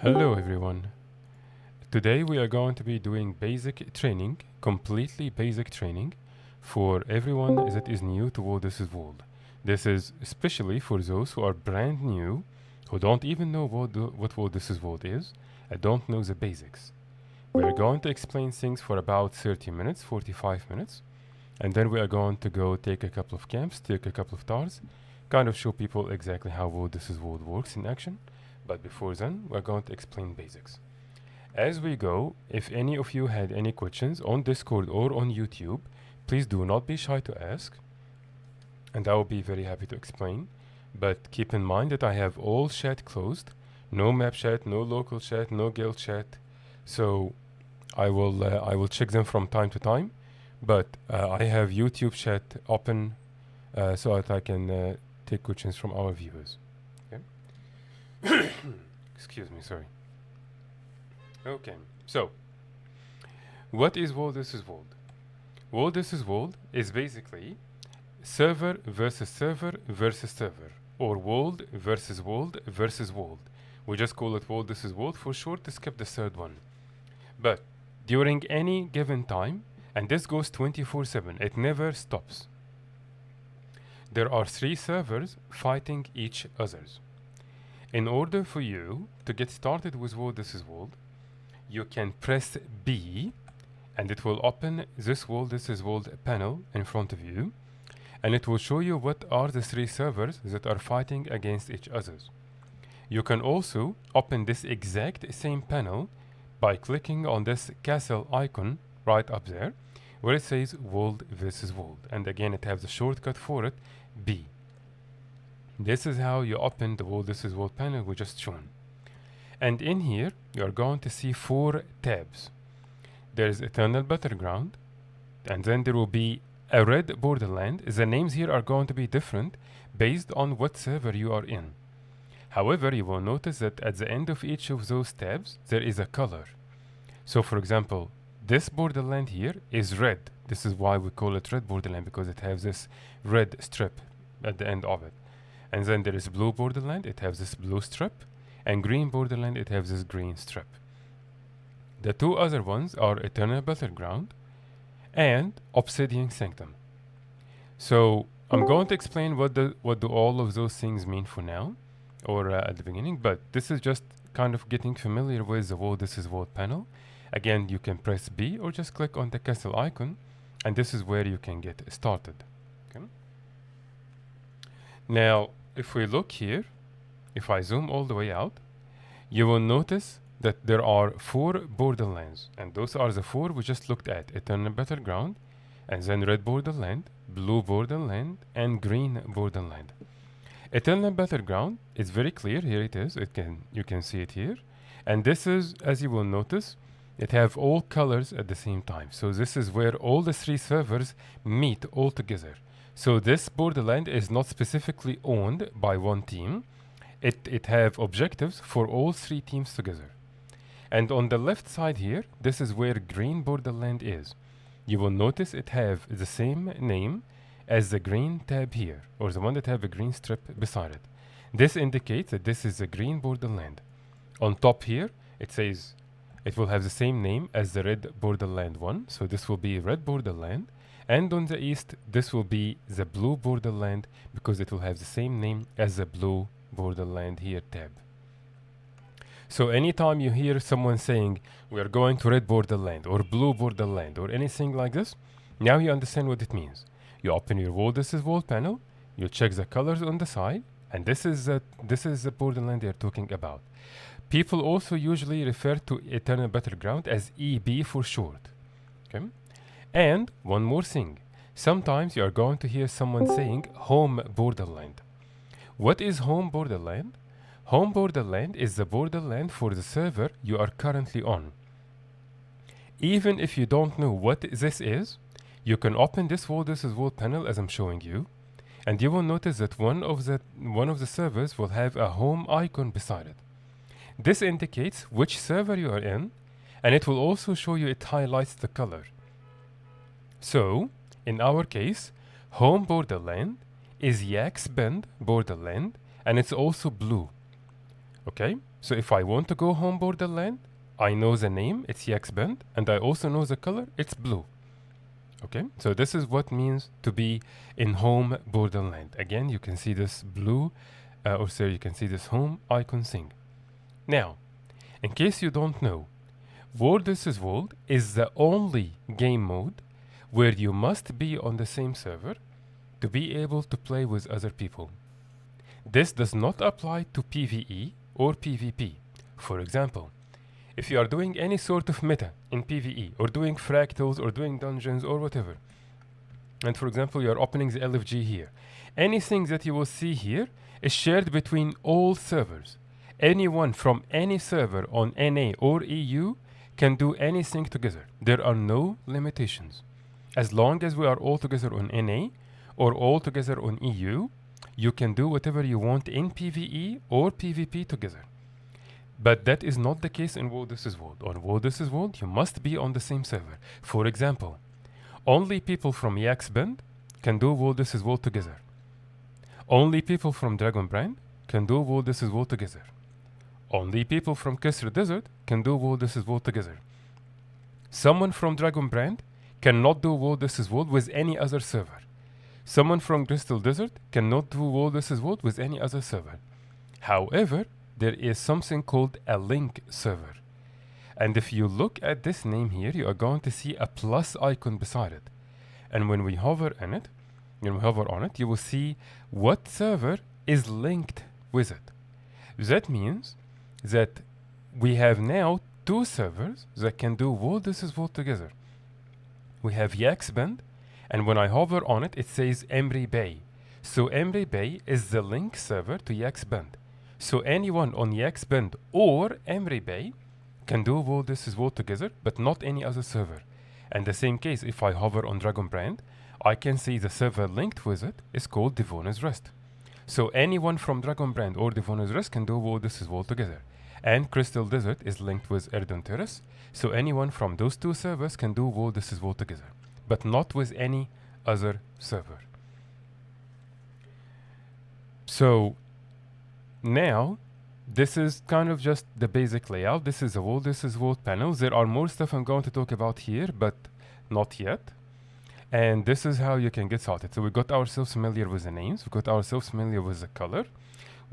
Hello everyone. Today we are going to be doing basic training, completely basic training for everyone that is new to World This Is World. This is especially for those who are brand new, who don't even know what World This Is World is, and don't know the basics. We are going to explain things for about 30 minutes, 45 minutes, and then we are going to go take a couple of camps, take a couple of tours, kind of show people exactly how World This Is World works in action. But before then, we're going to explain basics. As we go, if any of you had any questions on Discord or on YouTube, please do not be shy to ask, and I will be very happy to explain. But keep in mind that I have all chat closed, no map chat, no local chat, no guild chat. So I will check them from time to time, but I have YouTube chat open so that I can take questions from our viewers. Excuse me, sorry. Okay, so what is World This Is World? World This Is World is basically server versus server versus server, or world versus world versus world. We just call it World This Is World for short to skip the third one. But during any given time, and this goes 24/7, it never stops. There are 3 servers fighting each others. In order for you to get started with World This Is World, you can press B and it will open this World This Is World panel in front of you, and it will show you what are the 3 servers that are fighting against each other. You can also open this exact same panel by clicking on this castle icon right up there where it says World vs. World, and again it has a shortcut for it, B. This is how you open the World This Is World panel we just shown. And in here, you are going to see 4 tabs. There is Eternal Battleground, and then there will be a red borderland. The names here are going to be different based on what server you are in. However, you will notice that at the end of each of those tabs, there is a color. So for example, this borderland here is red. This is why we call it red borderland, because it has this red strip at the end of it. And then there is blue borderland, it has this blue strip, and green borderland, it has this green strip. The 2 other ones are Eternal Battleground and Obsidian Sanctum. So I'm going to explain what do all of those things mean for now, or at the beginning, but this is just kind of getting familiar with the World This Is World panel. Again, you can press B or just click on the castle icon, and this is where you can get started. Okay. Now, if we look here, if I zoom all the way out, you will notice that there are 4 borderlands, and those are the 4 we just looked at: Eternal Battleground, and then red borderland, blue borderland, and green borderland. Eternal Battleground is very clear. Here it is. You can see it here, and this is, as you will notice, it have all colors at the same time. So this is where all the 3 servers meet all together. So this borderland is not specifically owned by one team. It have objectives for all 3 teams together. And on the left side here, this is where green borderland is. You will notice it have the same name as the green tab here, or the one that have a green strip beside it. This indicates that this is a green borderland. On top here, it says it will have the same name as the red borderland one, so this will be red borderland. And on the east, this will be the blue borderland, because it will have the same name as the blue borderland here tab. So anytime you hear someone saying we are going to red borderland or blue borderland or anything like this, now you understand what it means. You open your World This Is World panel, you check the colors on the side, and this is the borderland they are talking about. People also usually refer to Eternal Battleground as EB for short. Okay. And one more thing, sometimes you are going to hear someone saying home borderland. What is home borderland? Home borderland is the borderland for the server you are currently on. Even if you don't know what this is, you can open this World This Is World panel as I'm showing you, and you will notice that one of the servers will have a home icon beside it. This indicates which server you are in, and it will also show you, it highlights the color. So, in our case, home borderland is Yak's Bend borderland, and it's also blue. Okay, So if I want to go home borderland, I know the name, it's Yaxbend, and I also know the color, it's blue. Okay, so this is what means to be in home borderland. Again, you can see this blue, you can see this home icon thing. Now, in case you don't know, World vs. World is the only game mode where you must be on the same server to be able to play with other people. This does not apply to PvE or PvP. For example, if you are doing any sort of meta in PvE or doing fractals or doing dungeons or whatever, and for example you are opening the LFG here, anything that you will see here is shared between all servers. Anyone from any server on NA or EU can do anything together. There are no limitations. As long as we are all together on NA or all together on EU, you can do whatever you want in PvE or PvP together. But that is not the case in World vs. World. On World vs. World, you must be on the same server. For example, only people from Yaxbend can do World vs. World together. Only people from Dragonbrand can do World vs. World together. Only people from Kisr Desert can do World vs. World together. Someone from Dragonbrand cannot do World vs. World with any other server. Someone from Crystal Desert cannot do World vs. World with any other server. However, there is something called a link server. And if you look at this name here, you are going to see a plus icon beside it. And when we hover on it, you will see what server is linked with it. That means that we have now two servers that can do World vs. World together. We have Yaxbend, and when I hover on it, it says Emry Bay. So Emry Bay is the link server to Yaxbend. So anyone on Yaxbend or Emry Bay can do World vs. World together, but not any other server. And the same case, if I hover on Dragonbrand, I can see the server linked with it is called Devona's Rest. So anyone from Dragonbrand or Devona's Rest can do World vs. World together. And Crystal Desert is linked with Erdon Terrace, so anyone from those two servers can do World vs. World together, but not with any other server. So now, this is kind of just the basic layout. This is a World vs. World panel. There are more stuff I'm going to talk about here, but not yet. And this is how you can get started. So we got ourselves familiar with the names. We got ourselves familiar with the color.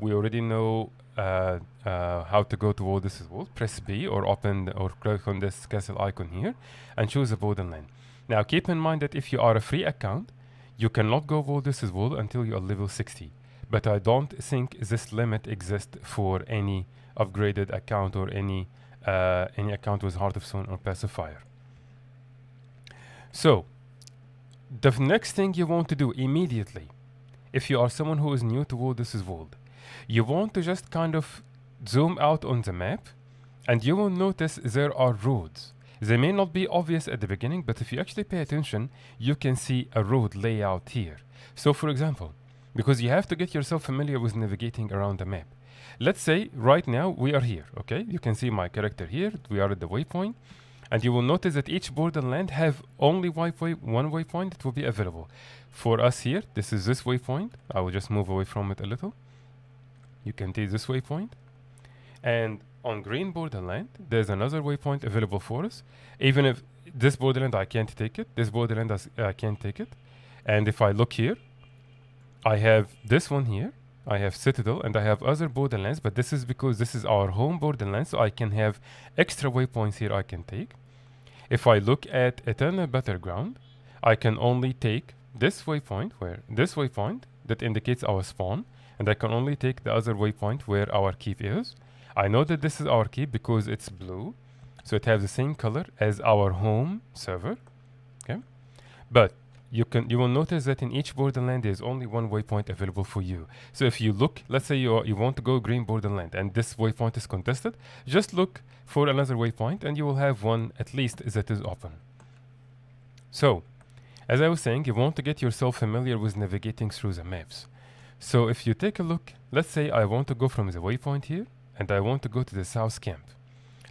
We already know how to go to World vs. World. Press B or open or click on this castle icon here and choose a borderland. Now keep in mind that if you are a free account, you cannot go World vs. World until you are level 60. But I don't think this limit exists for any upgraded account or any account with Heart of Stone or Pacifier. So the next thing you want to do immediately, if you are someone who is new to World vs. World, you want to just kind of zoom out on the map, and you will notice there are roads. They may not be obvious at the beginning, but if you actually pay attention, you can see a road layout here. So for example, because you have to get yourself familiar with navigating around the map. Let's say right now we are here, okay? You can see my character here. We are at the waypoint. And you will notice that each borderland have only one waypoint that will be available. For us here, this is this waypoint. I will just move away from it a little. You can take this waypoint. And on green borderland, there's another waypoint available for us. Even if this borderland, I can't take it. This borderland, I can't take it. And if I look here, I have this one here. I have Citadel and I have other borderlands, but this is because this is our home borderlands, so I can have extra waypoints here I can take. If I look at Eternal Battleground, I can only take this waypoint that indicates our spawn, and I can only take the other waypoint where our keep is. I know that this is our keep because it's blue, so it has the same color as our home server. Okay, but you will notice that in each borderland there is only one waypoint available for you. So if you look, let's say you want to go green borderland and this waypoint is contested, just look for another waypoint and you will have one at least that is open. So as I was saying, you want to get yourself familiar with navigating through the maps. So if you take a look, let's say I want to go from the waypoint here and I want to go to the south camp.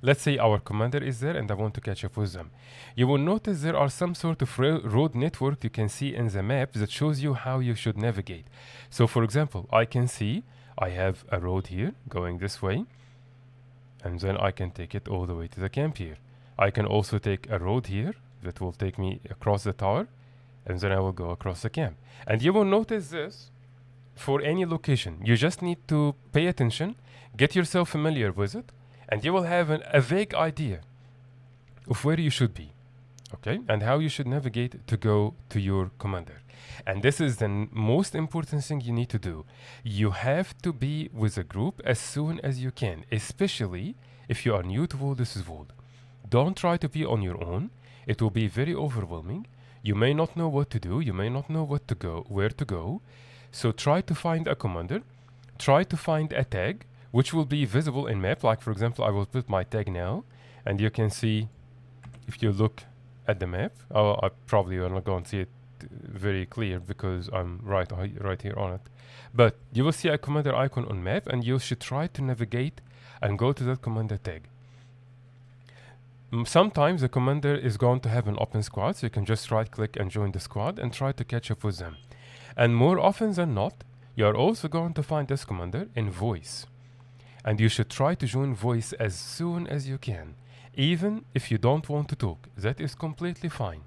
Let's say our commander is there and I want to catch up with them. You will notice there are some sort of road network you can see in the map that shows you how you should navigate. So for example, I can see I have a road here going this way. and then I can take it all the way to the camp here. I can also take a road here that will take me across the tower, and then I will go across the camp. And you will notice this for any location. You just need to pay attention, get yourself familiar with it, and you will have a vague idea of where you should be, okay, and how you should navigate to go to your commander. And this is the most important thing you need to do. You have to be with a group as soon as you can, especially if you are new to World vs. World. Don't try to be on your own. It will be very overwhelming. You may not know what to do. You may not know where to go. So try to find a commander. Try to find a tag which will be visible in map. Like for example, I will put my tag now, and you can see if you look at the map. I probably are not going to see it very clear because I'm right here on it. But you will see a commander icon on map, and you should try to navigate and go to that commander tag. Sometimes the commander is going to have an open squad, so you can just right click and join the squad and try to catch up with them. And more often than not, you are also going to find this commander in voice. And you should try to join voice as soon as you can. Even if you don't want to talk, that is completely fine.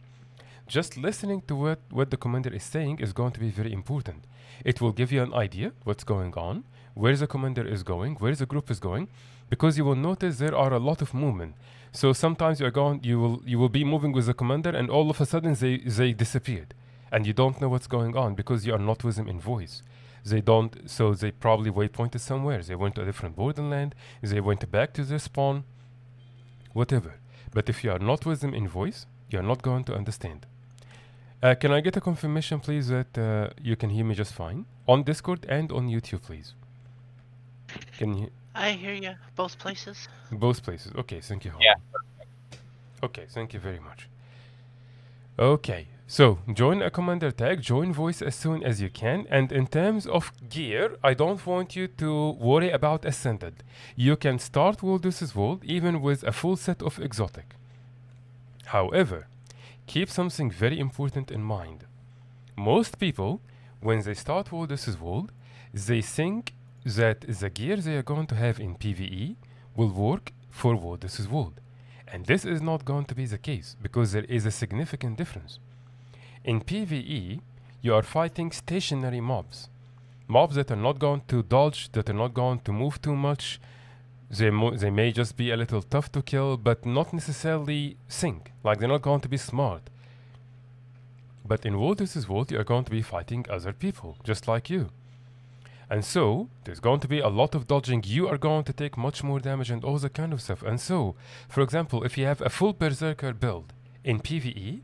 Just listening to what the commander is saying is going to be very important. It will give you an idea what's going on, where the commander is going, where the group is going, because you will notice there are a lot of movement. So sometimes you will be moving with the commander, and all of a sudden they disappeared, and you don't know what's going on because you are not with them in voice. They probably waypointed somewhere. They went to a different borderland. They went back to their spawn, whatever. But if you are not with them in voice, you are not going to understand. Can I get a confirmation, please, that you can hear me just fine on Discord and on YouTube, please? Can you? I hear you. Both places. Both places. Okay, thank you. Yeah. Okay, thank you very much. Okay, so join a commander tag, join voice as soon as you can. And in terms of gear, I don't want you to worry about Ascended. You can start World vs. World even with a full set of exotic. However, keep something very important in mind. Most people, when they start World vs. World, they think that the gear they are going to have in PvE will work for World vs. World. And this is not going to be the case, because there is a significant difference. In PvE, you are fighting stationary mobs. Mobs that are not going to dodge, that are not going to move too much. They may just be a little tough to kill, but not necessarily think. Like, they're not going to be smart. But in World vs. World, you are going to be fighting other people, just like you. And so, there's going to be a lot of dodging. You are going to take much more damage and all that kind of stuff. And so, for example, if you have a full Berserker build in PvE,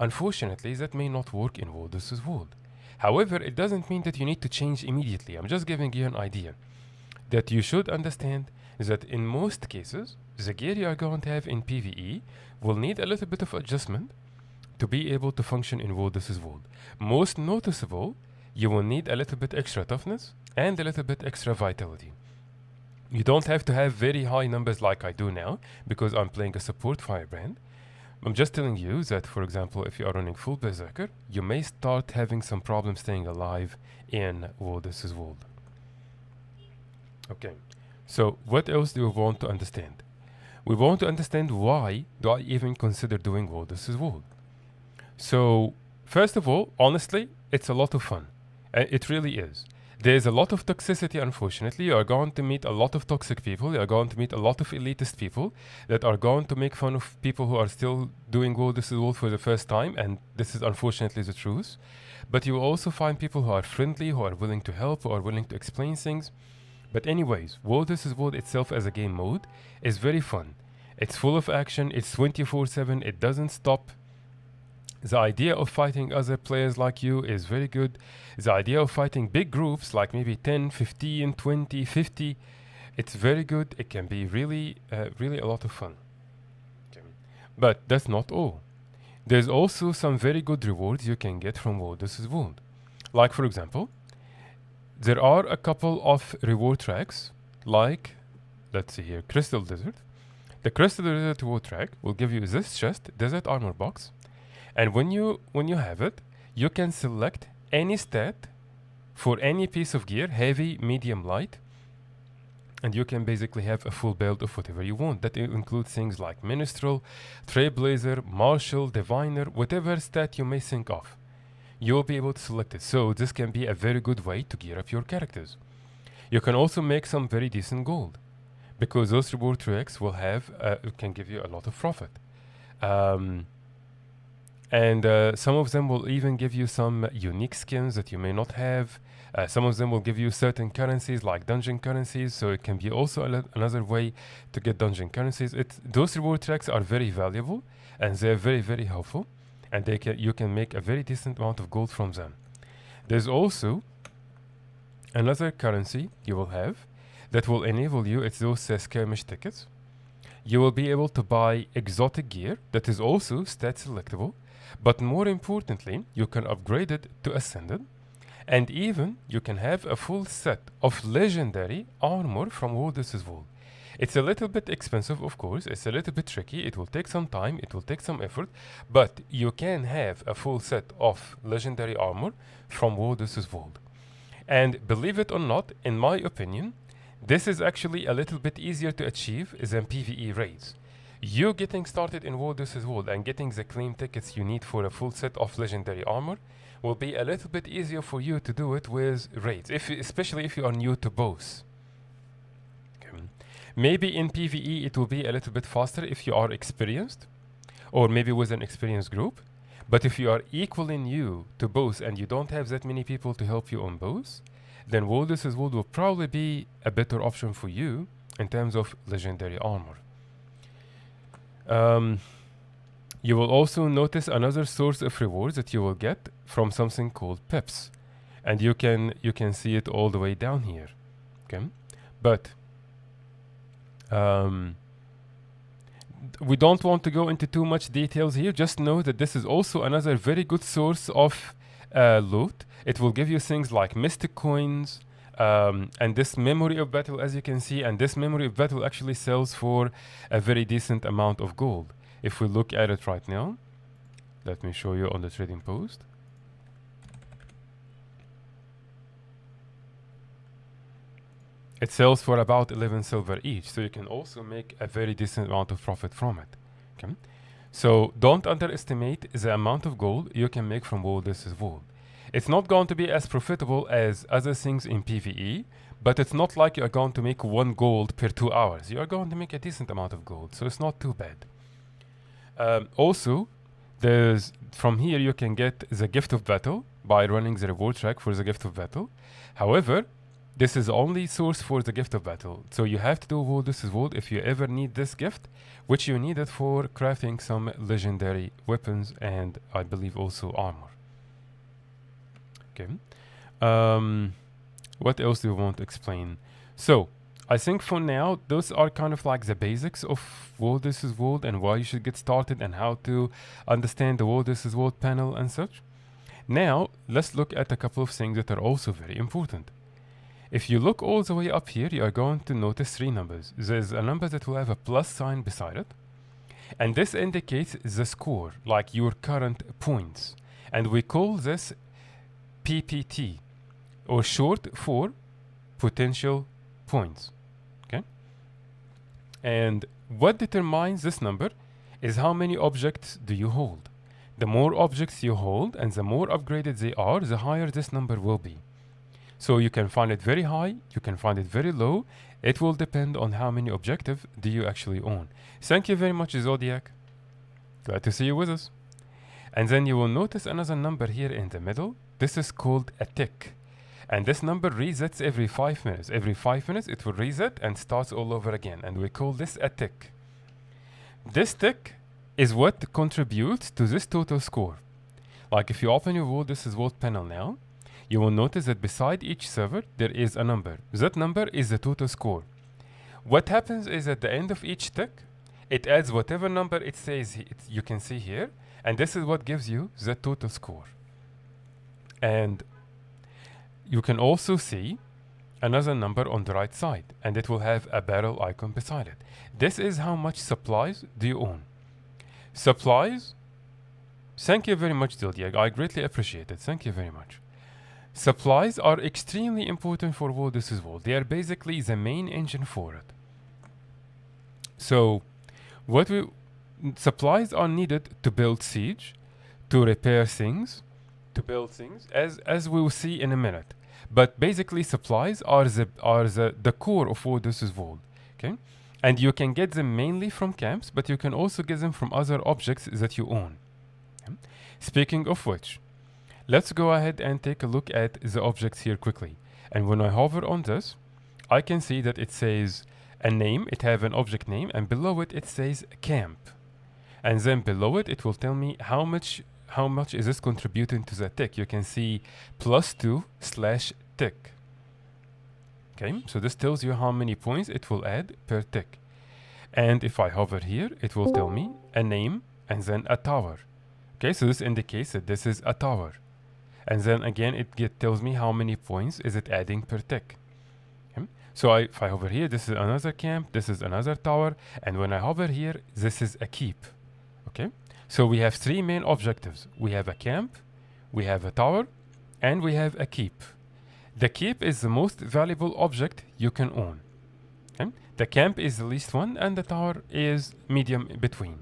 unfortunately, that may not work in World vs. World. However, it doesn't mean that you need to change immediately. I'm just giving you an idea that you should understand that in most cases, the gear you are going to have in PvE will need a little bit of adjustment to be able to function in World vs. World. Most noticeable, you will need a little bit extra toughness and a little bit extra vitality. You don't have to have very high numbers like I do now, because I'm playing a support firebrand. I'm just telling you that, for example, if you are running full Berserker, you may start having some problems staying alive in World vs. World. Okay, so what else do we want to understand? We want to understand why do I even consider doing World vs. World. So, first of all, honestly, it's a lot of fun. It really is. There's a lot of toxicity, unfortunately. You are going to meet a lot of toxic people. You are going to meet a lot of elitist people that are going to make fun of people who are still doing World vs. World for the first time, and this is unfortunately the truth. But you will also find people who are friendly, who are willing to help, who are willing to explain things. But anyways, World vs. World itself as a game mode is very fun. It's full of action, it's 24/7, it doesn't stop. The idea of fighting other players like you is very good. The idea of fighting big groups, like maybe 10, 15, 20, 50, it's very good. It can be really, really a lot of fun. Okay. But that's not all. There's also some very good rewards you can get from World vs. World. Like, for example, there are a couple of reward tracks, like, let's see here, Crystal Desert. The Crystal Desert reward track will give you this chest, Desert Armor Box. And when you have it, you can select any stat for any piece of gear, heavy, medium, light. And you can basically have a full build of whatever you want. That includes things like Minstrel, Trailblazer, Marshal, Diviner, whatever stat you may think of. You'll be able to select it. So this can be a very good way to gear up your characters. You can also make some very decent gold, because those reward tracks will have can give you a lot of profit. And some of them will even give you some unique skins that you may not have. Some of them will give you certain currencies like dungeon currencies, so it can be also another way to get dungeon currencies. Those reward tracks are very valuable and they're very, very helpful, and you can make a very decent amount of gold from them. There's also another currency you will have that will enable you, it's those skirmish tickets. You will be able to buy exotic gear that is also stat selectable, but more importantly, you can upgrade it to Ascended, and even you can have a full set of legendary armor from Wardus' Wall. It's a little bit expensive, of course, it's a little bit tricky, it will take some time, it will take some effort, but you can have a full set of legendary armor from Wardus' Wall. And believe it or not, in my opinion, this is actually a little bit easier to achieve than PvE raids. You getting started in Wardus' Wall and getting the claim tickets you need for a full set of legendary armor will be a little bit easier for you to do it with raids, especially if you are new to both. Okay. Maybe in PvE it will be a little bit faster if you are experienced, or maybe with an experienced group. But if you are equally new to both and you don't have that many people to help you on both, then Wardus' Wall will probably be a better option for you in terms of legendary armor. You will also notice another source of rewards that you will get from something called pips, and you can see it all the way down here. Okay, but we don't want to go into too much details here. Just know that this is also another very good source of loot. It will give you things like mystic coins, and this memory of battle, as you can see, and this memory of battle actually sells for a very decent amount of gold. If we look at it right now, let me show you on the trading post. It sells for about 11 silver each, so you can also make a very decent amount of profit from it. Okay, so don't underestimate the amount of gold you can make from Wardus' Wall. It's not going to be as profitable as other things in PvE, but it's not like you're going to make 1 gold per 2 hours. You are going to make a decent amount of gold, so it's not too bad. Also, from here you can get the Gift of Battle by running the reward track for the Gift of Battle. However, this is the only source for the Gift of Battle, so you have to do Wardus' Wall if you ever need this gift, which you need it for crafting some legendary weapons and I believe also armor. Okay. What else do we want to explain? So, I think for now, those are kind of like the basics of Wardus' Wall and why you should get started and how to understand the Wardus' Wall panel and such. Now, let's look at a couple of things that are also very important. If you look all the way up here, you are going to notice 3 numbers. There's a number that will have a plus sign beside it, and this indicates the score, like your current points. And we call this PPT, or short for potential points. Okay? And what determines this number is how many objects do you hold. The more objects you hold and the more upgraded they are, the higher this number will be. So you can find it very high, you can find it very low. It will depend on how many objectives do you actually own. Thank you very much, Zodiac. Glad to see you with us. And then you will notice another number here in the middle. This is called a tick. And this number resets every 5 minutes. Every 5 minutes it will reset and starts all over again. And we call this a tick. This tick is what contributes to this total score. Like if you open your Wardus' Wall panel now, you will notice that beside each server there is a number. That number is the total score. What happens is at the end of each tick, it adds whatever number it says you can see here, and this is what gives you the total score. And you can also see another number on the right side, and it will have a barrel icon beside it. This is how much supplies do you own. Supplies, thank you very much, Zodiac. I greatly appreciate it. Thank you very much. supplies are extremely important for world versus world. They are basically the main engine for it. So what we supplies are needed to build siege, to repair things, to build things, as we will see in a minute. But basically, supplies are the core of world versus world. Okay, and you can get them mainly from camps, but you can also get them from other objects that you own. Okay? Speaking of which, let's go ahead and take a look at the objects here quickly. And when I hover on this, I can see that it says a name, it have an object name, and below it says camp. And then below it will tell me how much is this contributing to the tick. You can see +2/tick. Okay, so this tells you how many points it will add per tick. And if I hover here, it will tell me a name and then a tower. Okay, so this indicates that this is a tower. And then again, it tells me how many points is it adding per tick. Okay? So if I hover here, this is another camp, this is another tower, and when I hover here, this is a keep. Okay, so we have three main objectives. We have a camp, we have a tower, and we have a keep. The keep is the most valuable object you can own. Okay? The camp is the least one, and the tower is medium between.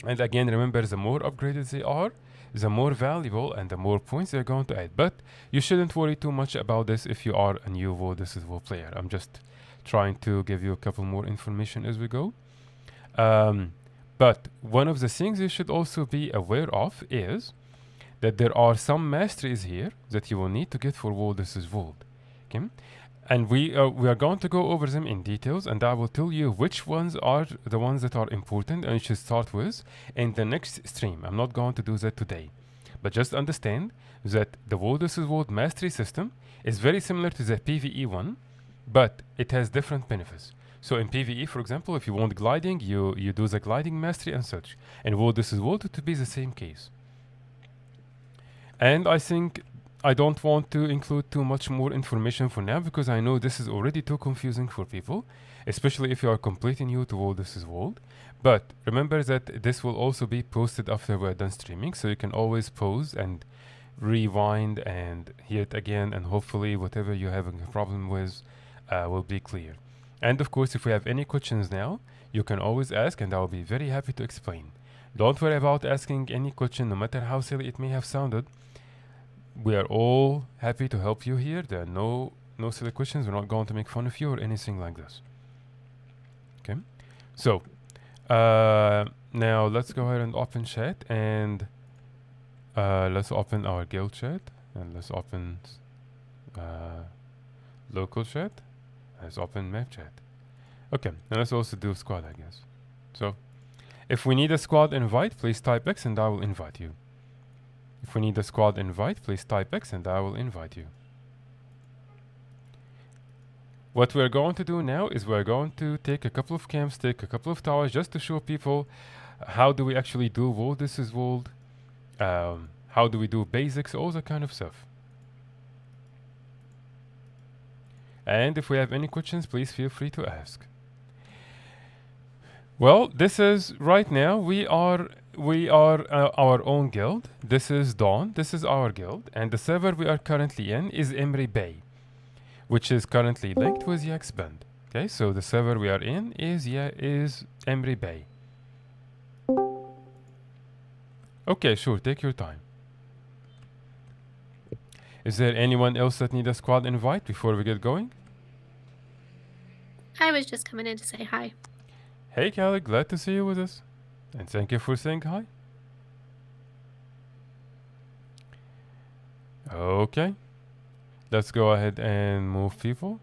And again, remember, the more upgraded they are, the more valuable and the more points they're going to add. But you shouldn't worry too much about this if you are a new World vs. World player. I'm just trying to give you a couple more information as we go. But one of the things you should also be aware of is that there are some masteries here that you will need to get for World vs. World. Okay? And we are going to go over them in details, and I will tell you which ones are the ones that are important and you should start with in the next stream. I'm not going to do that today. But just understand that the World vs. World mastery system is very similar to the PvE one, but it has different benefits. So in PvE, for example, if you want gliding, you do the gliding mastery and such. And World vs. World it to be the same case. And I think I don't want to include too much more information for now because I know this is already too confusing for people, especially if you are completely new to World vs. World. But remember that this will also be posted after we're done streaming, so you can always pause and rewind and hear it again, and hopefully whatever you're having a problem with will be clear. And of course, if we have any questions now, you can always ask and I'll be very happy to explain. Don't worry about asking any question, no matter how silly it may have sounded. We are all happy to help you here. There are no silly questions. We're not going to make fun of you or anything like this. Okay? So, now let's go ahead and open chat, and let's open our guild chat, and let's open local chat. Let's open map chat. Okay, and let's also do squad, I guess. So, if we need a squad invite, please type X and I will invite you. If we need a squad invite, please type X and I will invite you. What we're going to do now is we're going to take a couple of camps, take a couple of towers, just to show people how do we actually do World vs. World, how do we do basics, all that kind of stuff. And if we have any questions, please feel free to ask. Well, this is right now we are our own guild. This is Dawn. This is our guild, and the server we are currently in is Emry Bay, which is currently linked with Yaxband. Okay, so the server we are in is Emry Bay. Okay, sure, take your time. Is there anyone else that need a squad invite before we get going? I was just coming in to say hi. Hey Callie, glad to see you with us. And thank you for saying hi. Okay. Let's go ahead and move people.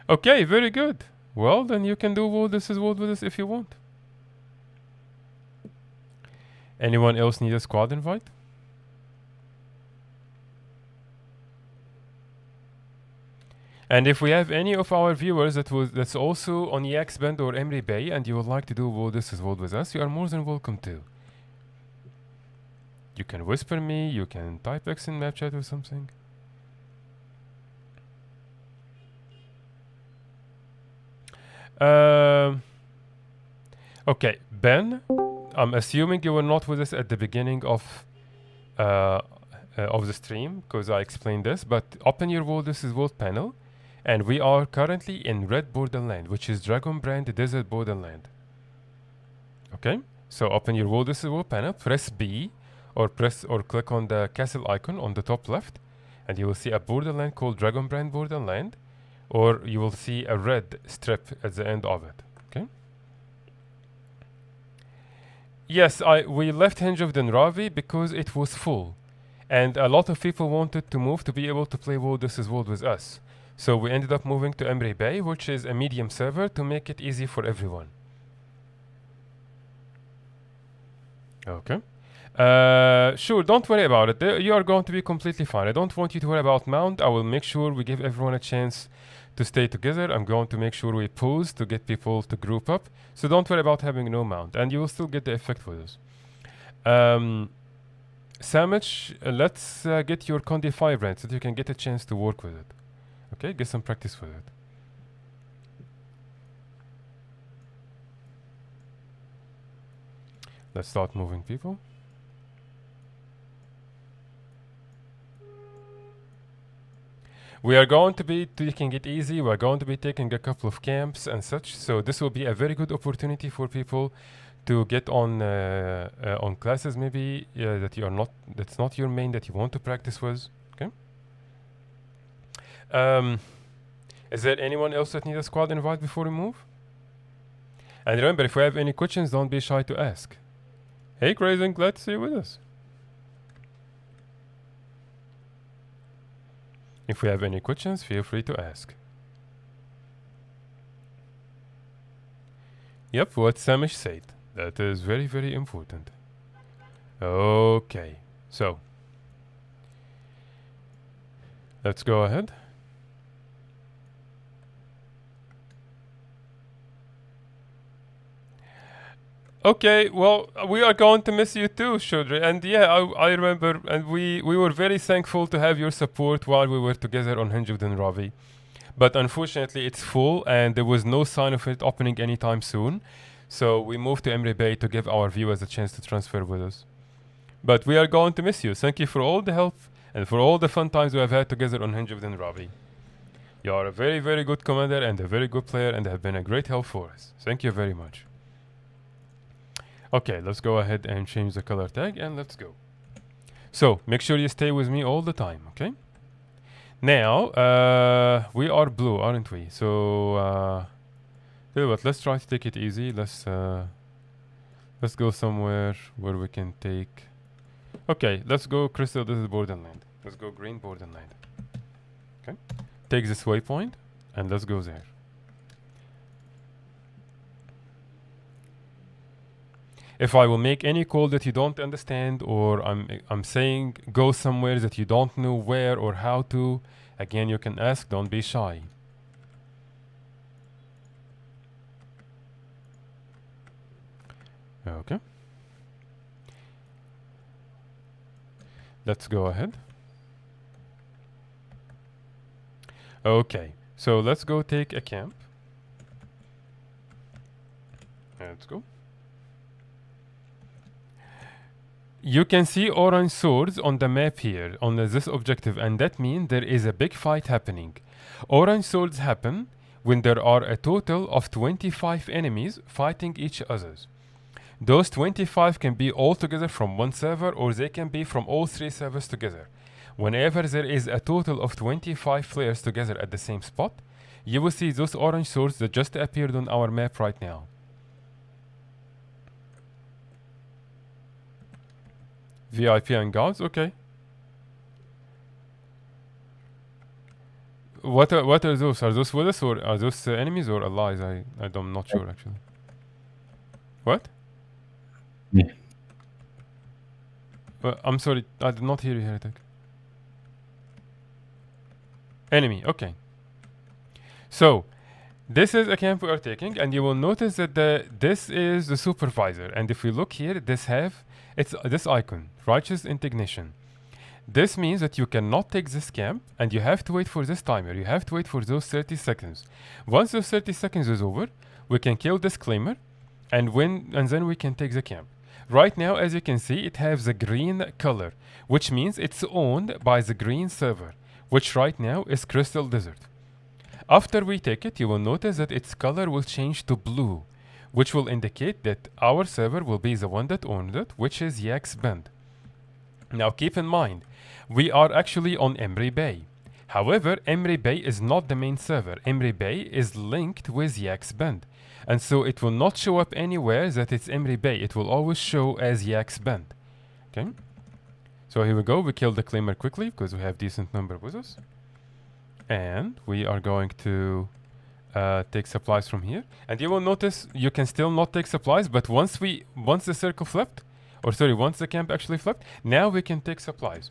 Okay, very good. Well, then you can do World vs. World with us if you want. Anyone else need a squad invite? And if we have any of our viewers that's also on Yaxband or Emry Bay and you would like to do World vs. World with us, you are more than welcome to. You can whisper me, you can type X in map chat or something. Okay, Ben, I'm assuming you were not with us at the beginning of the stream because I explained this, but open your world, this is world panel, and we are currently in red borderland, which is Dragon Brand Desert Borderland. Okay, so open your world, this is world panel, press B, or click on the castle icon on the top left, and you will see a borderland called Dragon Brand Borderland, or you will see a red strip at the end of it. Okay. Yes, we left Hinge of Denravi because it was full, and a lot of people wanted to move to be able to play World vs. World with us. So we ended up moving to Emre Bay, which is a medium server, to make it easy for everyone. Okay. Sure, don't worry about it. You are going to be completely fine. I don't want you to worry about mount. I will make sure we give everyone a chance to stay together. I'm going to make sure we pause to get people to group up. So don't worry about having no mount, and you will still get the effect with us. Samich, let's get your Conde 5 rank so that you can get a chance to work with it. Okay, get some practice with it. Let's start moving people. We are going to be taking it easy. We're going to be taking a couple of camps and such. So this will be a very good opportunity for people to get on classes maybe that's not your main that you want to practice with. Okay. Is there anyone else that needs a squad invite before we move? And remember, if we have any questions, don't be shy to ask. Hey, Crazy, glad to see you with us. If we have any questions, feel free to ask. Yep, what Samish said. That is very, very important. Okay, so let's go ahead. Okay, well, we are going to miss you too, Shodri. And yeah, I remember, and we were very thankful to have your support while we were together on Hinge of Ravi. But unfortunately, it's full, and there was no sign of it opening anytime soon. So we moved to Emre Bay to give our viewers a chance to transfer with us. But we are going to miss you. Thank you for all the help and for all the fun times we have had together on Hinge of Ravi. You are a very, very good commander and a very good player, and have been a great help for us. Thank you very much. Okay, let's go ahead and change the color tag, and let's go. So make sure you stay with me all the time, okay? Now, we are blue, aren't we? So, tell you what, let's try to take it easy. Let's go somewhere where we can take... Okay, let's go crystal, this is borderland. Let's go green borderland. Okay, take this waypoint, and let's go there. If I will make any call that you don't understand, or I'm saying go somewhere that you don't know where or how to, again, you can ask, don't be shy. Okay. Let's go ahead. Okay, so let's go take a camp. Let's go. You can see orange swords on the map here, on this objective, and that means there is a big fight happening. Orange swords happen when there are a total of 25 enemies fighting each other. Those 25 can be all together from one server, or they can be from all 3 servers together. Whenever there is a total of 25 players together at the same spot, you will see those orange swords that just appeared on our map right now. VIP and gods, okay. What are those? Are those with us, or are those enemies or allies? I'm not sure actually. What? Yeah. I'm sorry, I did not hear you, Heretic. Enemy, okay. So, this is a camp we are taking, and you will notice that this is the supervisor. And if we look here, it's this icon, Righteous Indignation. This means that you cannot take this camp, and you have to wait for this timer. You have to wait for those 30 seconds. Once those 30 seconds is over, we can kill this claimer, and then we can take the camp. Right now, as you can see, it has a green color, which means it's owned by the green server, which right now is Crystal Desert. After we take it, you will notice that its color will change to blue, which will indicate that our server will be the one that owned it, which is Yak's Bend. Now keep in mind, we are actually on Emery Bay. However, Emery Bay is not the main server. Emery Bay is linked with Yak's Bend. And so it will not show up anywhere that it's Emery Bay. It will always show as Yak's Bend. Okay? So here we go. We kill the claimer quickly because we have decent number with us. And we are going to take supplies from here. And you will notice you can still not take supplies, but once the circle flipped, or sorry, once the camp actually flipped, now we can take supplies.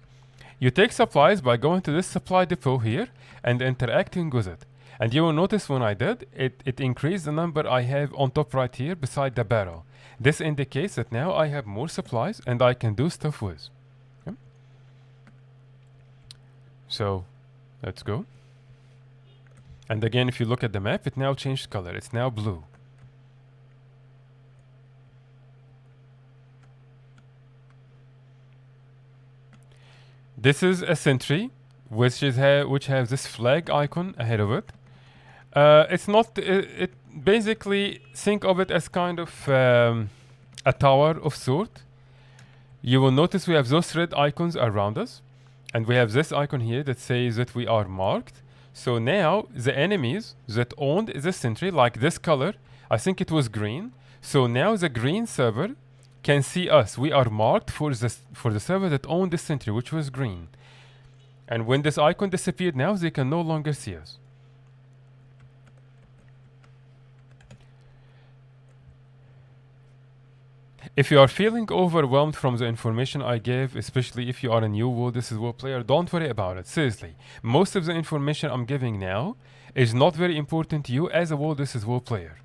You take supplies by going to this supply depot here and interacting with it. And you will notice when I did, it increased the number I have on top right here beside the barrel. This indicates that now I have more supplies and I can do stuff with. Okay. So, let's go. And again, if you look at the map, it now changed color. It's now blue. This is a sentry, which has this flag icon ahead of it. It's not. It basically think of it as kind of a tower of sort. You will notice we have those red icons around us, and we have this icon here that says that we are marked. So now the enemies that owned the sentry, like this color, I think it was green. So now the green server can see us. We are marked for the server that owned the sentry, which was green. And when this icon disappeared now, they can no longer see us. If you are feeling overwhelmed from the information I gave, especially if you are a new World This Is War player, don't worry about it. Seriously, most of the information I'm giving now is not very important to you as a World This Is War player.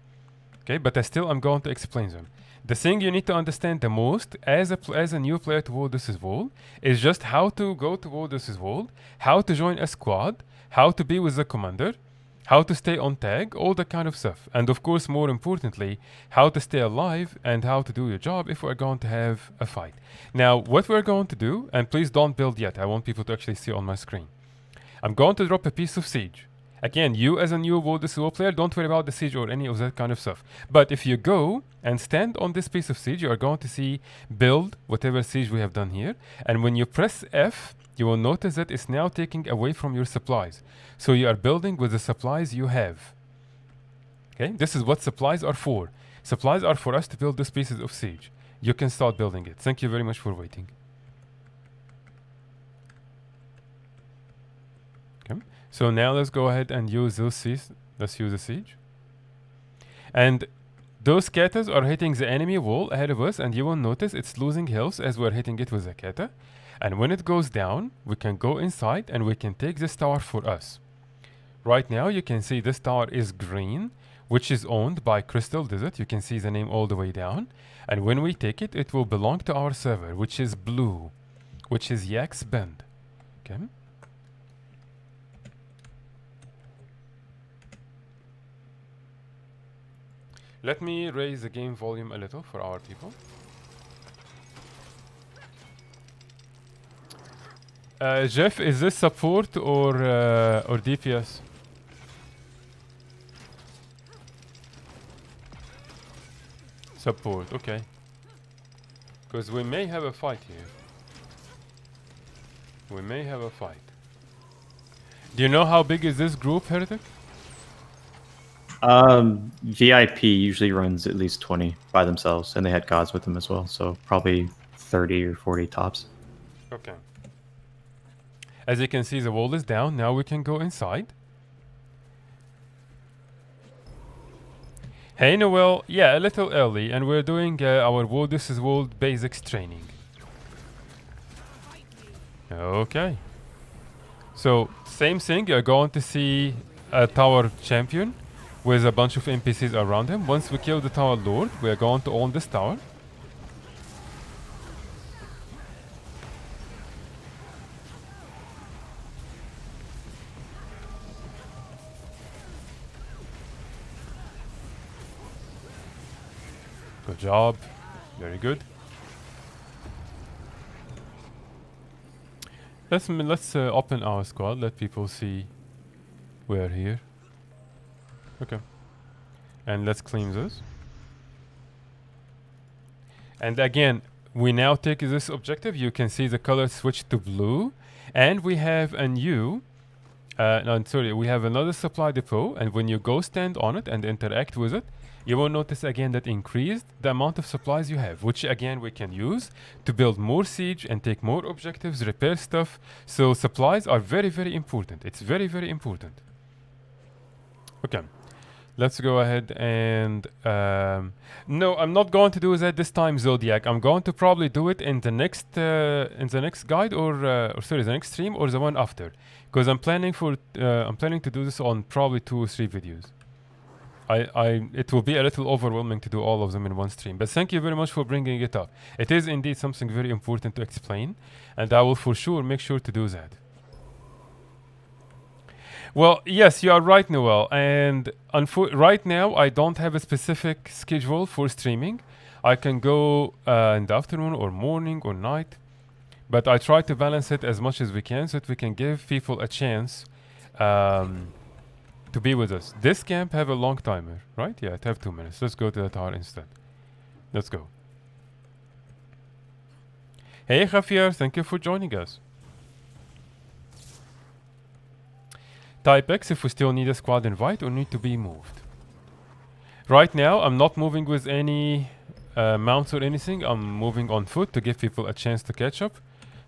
Okay, but still I'm going to explain them. The thing you need to understand the most as a new player to World This Is World is just how to go to World This Is World, how to join a squad, how to be with the commander, how to stay on tag, all that kind of stuff. And of course, more importantly, how to stay alive and how to do your job if we're going to have a fight. Now, what we're going to do, and please don't build yet, I want people to actually see on my screen. I'm going to drop a piece of siege. Again, you as a new World This Is War player, don't worry about the siege or any of that kind of stuff. But if you go and stand on this piece of siege, you are going to see build whatever siege we have done here. And when you press F, you will notice that it's now taking away from your supplies. So you are building with the supplies you have. Okay, this is what supplies are for. Supplies are for us to build these pieces of siege. You can start building it. Thank you very much for waiting. Okay, so now let's go ahead and use those sieges. Let's use a siege. And those katas are hitting the enemy wall ahead of us, and you will notice it's losing health as we're hitting it with a kata. And when it goes down, we can go inside and we can take this tower for us. Right now, you can see this tower is green, which is owned by Crystal Desert. You can see the name all the way down. And when we take it, it will belong to our server, which is blue, which is Yak's Bend. Okay. Let me raise the game volume a little for our people. Jeff, is this support or DPS? Support, okay. Because we may have a fight here. We may have a fight. Do you know how big is this group, Heretic? VIP usually runs at least 20 by themselves, and they had gods with them as well, so probably 30 or 40 tops. Okay. As you can see, the wall is down. Now we can go inside. Hey Noel, yeah, a little early, and we're doing our World This Is World basics training. Okay. So, same thing, you're going to see a tower champion with a bunch of NPCs around him. Once we kill the tower lord, we are going to own this tower. Good job. Very good. Let's open our squad. Let people see we're here. Okay. And let's claim this. And again, we now take this objective. You can see the color switch to blue, and we have a new. No, sorry, we have another supply depot, and when you go stand on it and interact with it, you will notice again that increased the amount of supplies you have, which again we can use to build more siege and take more objectives, repair stuff. So supplies are very, very important. It's very, very important. Okay. Let's go ahead and no, I'm not going to do that this time, Zodiac. I'm going to probably do it in the next guide or sorry, the next stream or the one after, because I'm planning to do this on probably 2 or 3 videos. It will be a little overwhelming to do all of them in one stream, but thank you very much for bringing it up. It is indeed something very important to explain, and I will for sure make sure to do that. Well, yes, you are right, Noel. And right now, I don't have a specific schedule for streaming. I can go in the afternoon or morning or night, but I try to balance it as much as we can so that we can give people a chance to be with us. This camp have a long timer, right? Yeah, it have 2 minutes. Let's go to the tower instead. Let's go. Hey, Javier, thank you for joining us. Type X if we still need a squad invite or need to be moved. Right now, I'm not moving with any mounts or anything. I'm moving on foot to give people a chance to catch up.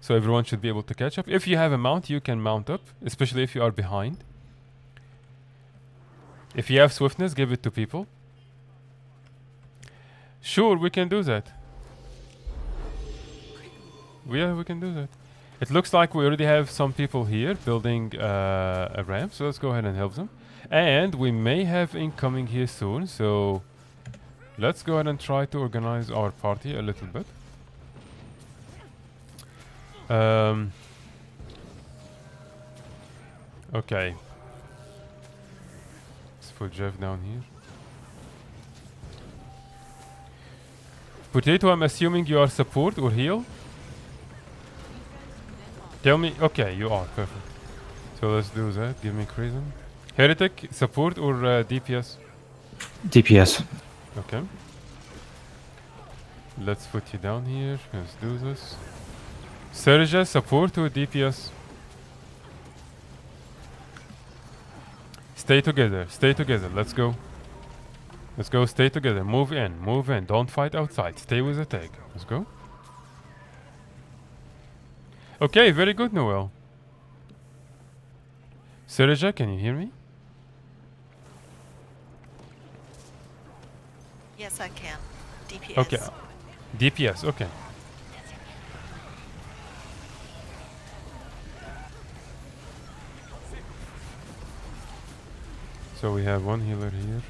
So everyone should be able to catch up. If you have a mount, you can mount up, especially if you are behind. If you have swiftness, give it to people. Sure, we can do that. Yeah, we can do that. It looks like we already have some people here building a ramp, so let's go ahead and help them. And we may have incoming here soon, so let's go ahead and try to organize our party a little bit. Okay. Let's put Jeff down here. Potato, I'm assuming you are support or heal? Tell me, okay, you are, perfect. So let's do that, give me Crazen. Heretic, support or DPS? DPS. Okay. Let's put you down here, let's do this. Serja, support or DPS? Stay together, let's go. Let's go, stay together, move in, don't fight outside, stay with the tag, let's go. Okay, very good, Noel. Serja, can you hear me? Yes, I can. DPS. Okay. DPS, okay. So we have one healer here.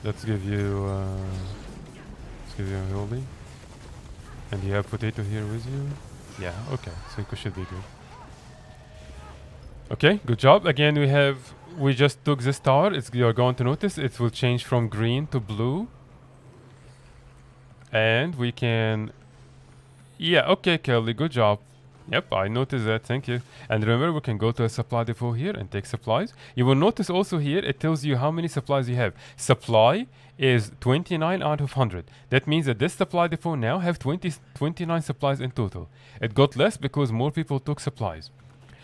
Let's give you a holding. And you have Potato here with you. Yeah, okay, so it should be good. Okay, good job. Again, we just took this tower. You're going to notice it will change from green to blue. And we can, yeah, okay, Kelly, good job. Yep, I noticed that, thank you. And remember, we can go to a supply depot here and take supplies. You will notice also here, it tells you how many supplies you have. Supply is 29 out of 100. That means that this supply depot now have 29 supplies in total. It got less because more people took supplies.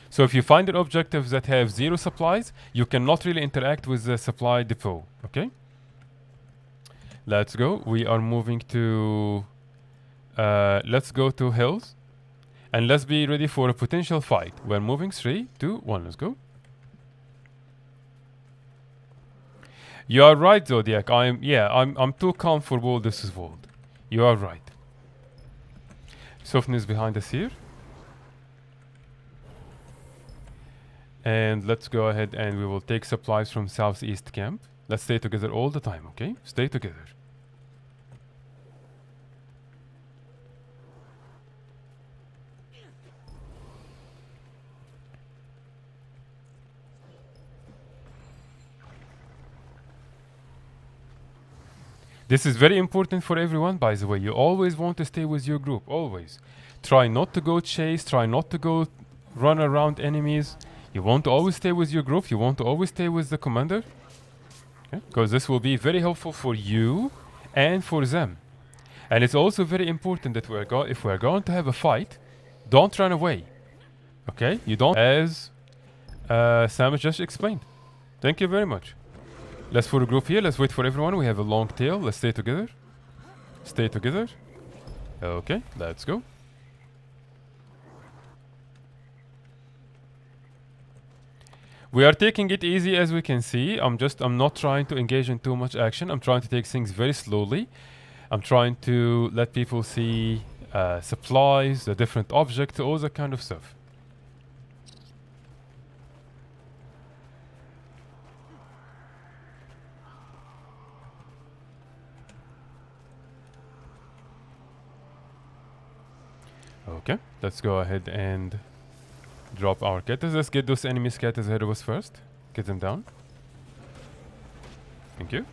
So if you find an objectives that have 0 supplies, you cannot really interact with the supply depot, okay? Let's go. We are moving to, let's go to hills. And let's be ready for a potential fight. We're moving 3, 2, 1, let's go. You are right, Zodiac. I'm too calm for World vs. World. You are right. Soften is behind us here. And let's go ahead and we will take supplies from southeast camp. Let's stay together all the time, okay? Stay together. This is very important for everyone, by the way. You always want to stay with your group, always. Try not to go chase, try not to go run around enemies. You want to always stay with your group, you want to always stay with the commander. Because this will be very helpful for you and for them. And it's also very important that if we're going to have a fight, don't run away. Okay? You don't, as Sam just explained. Thank you very much. Let's put a group here. Let's wait for everyone. We have a long tail. Let's stay together. Stay together. Okay, let's go. We are taking it easy, as we can see. I'm not trying to engage in too much action. I'm trying to take things very slowly. I'm trying to let people see supplies, the different objects, all that kind of stuff. Okay, let's go ahead and drop our scatters. Let's get those enemy scatters ahead of us first. Get them down. Thank you.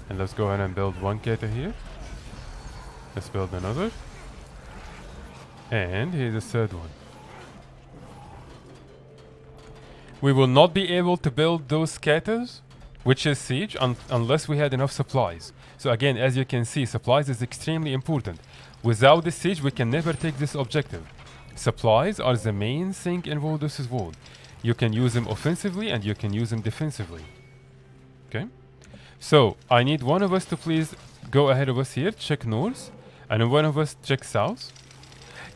And let's go ahead and build one scatter here. Let's build another. And here's the third one. We will not be able to build those scatters, which is siege, unless we had enough supplies. So again, as you can see, supplies is extremely important. Without the siege, we can never take this objective. Supplies are the main thing in World vs. World. You can use them offensively and you can use them defensively. Okay? So, I need one of us to please go ahead of us here, check north, and one of us check south.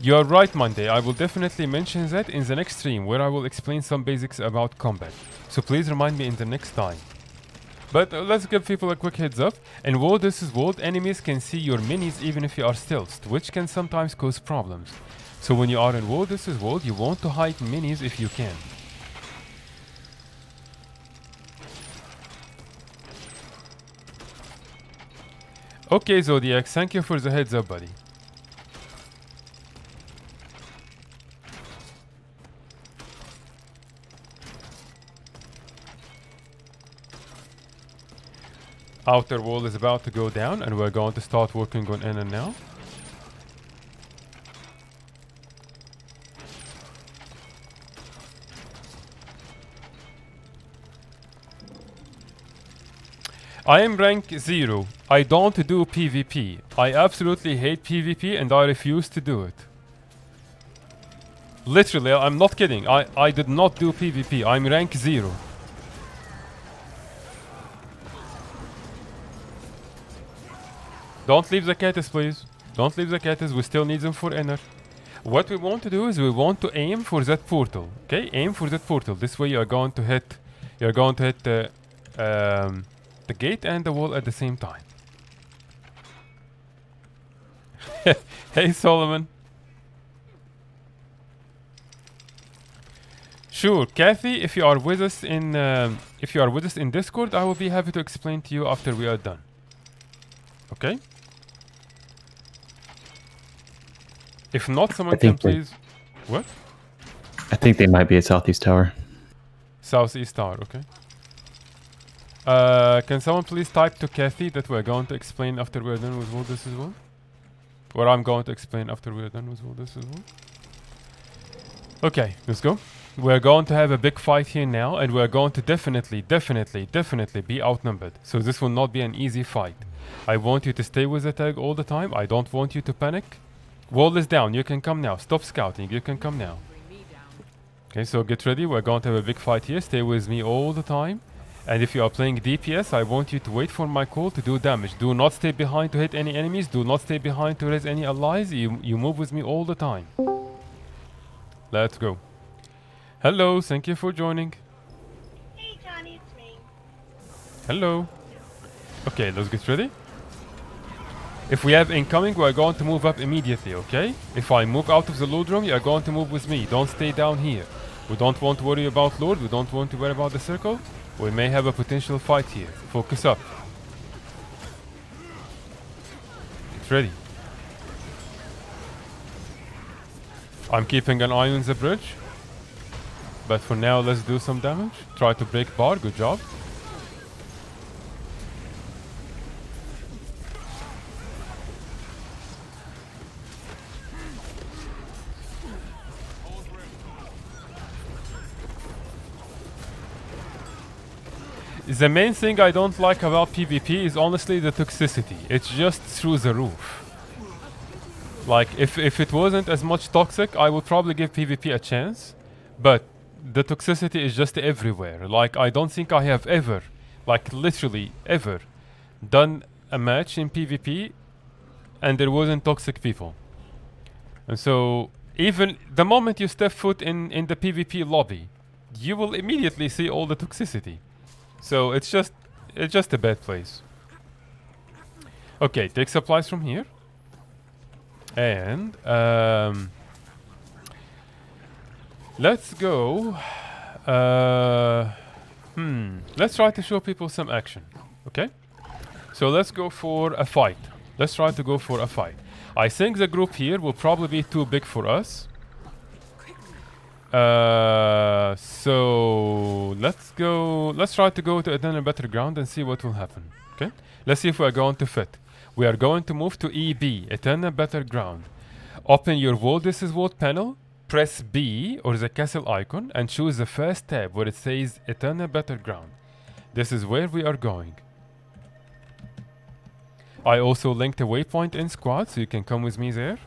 You are right, Monday. I will definitely mention that in the next stream, where I will explain some basics about combat. So please remind me in the next time. But let's give people a quick heads up. In World vs. World, enemies can see your minis even if you are stealthed, which can sometimes cause problems. So when you are in World vs. World, you want to hide minis if you can. Okay, Zodiac, thank you for the heads up, buddy. Outer wall is about to go down and we're going to start working on inner now. I am rank 0. I don't do PvP. I absolutely hate PvP and I refuse to do it. Literally, I'm not kidding. I did not do PvP. I'm rank 0. Don't leave the cactus, please. Don't leave the cactus. We still need them for inner. What we want to do is we want to aim for that portal. Okay, aim for that portal. This way you are going to hit. You're going to hit the gate and the wall at the same time. Hey, Solomon. Sure, Kathy. If you are with us in Discord, I will be happy to explain to you after we are done. Okay. If not, someone can please... What? I think they might be at Southeast Tower. Southeast Tower, okay. Can someone please type to Kathy that we're going to explain after we're done with all this as well? Or I'm going to explain after we're done with all this as well. Okay, let's go. We're going to have a big fight here now, and we're going to definitely be outnumbered. So this will not be an easy fight. I want you to stay with the tag all the time. I don't want you to panic. Wall is down. You can come now. Stop scouting. You can come now. Okay, so get ready. We're going to have a big fight here. Stay with me all the time. And if you are playing DPS, I want you to wait for my call to do damage. Do not stay behind to hit any enemies. Do not stay behind to raise any allies. You move with me all the time. Let's go. Hello. Thank you for joining. Hey Johnny, it's me. Hello. Okay, let's get ready. If we have incoming, we are going to move up immediately, okay? If I move out of the load room, you are going to move with me. Don't stay down here. We don't want to worry about load. We don't want to worry about the circle. We may have a potential fight here. Focus up. Get ready. I'm keeping an eye on the bridge. But for now, let's do some damage. Try to break bar. Good job. The main thing I don't like about PvP is honestly the toxicity. It's just through the roof. Like, if it wasn't as much toxic, I would probably give PvP a chance. But the toxicity is just everywhere. Like, I don't think I have ever, like literally ever, done a match in PvP and there wasn't toxic people. And so, even the moment you step foot in the PvP lobby, you will immediately see all the toxicity. So it's just a bad place. Okay, take supplies from here. And let's go. Let's try to show people some action. Okay? So let's go for a fight. Let's try to go for a fight. I think the group here will probably be too big for us. So let's go. Let's try to go to a better ground and see what will happen. Okay? Let's see if we are going to fit. We are going to move to EB, Eternal Battleground. Open your World This is World panel, press B or the castle icon and choose the first tab where it says Eternal Battleground. This is where we are going. I also linked a waypoint in squad so you can come with me there.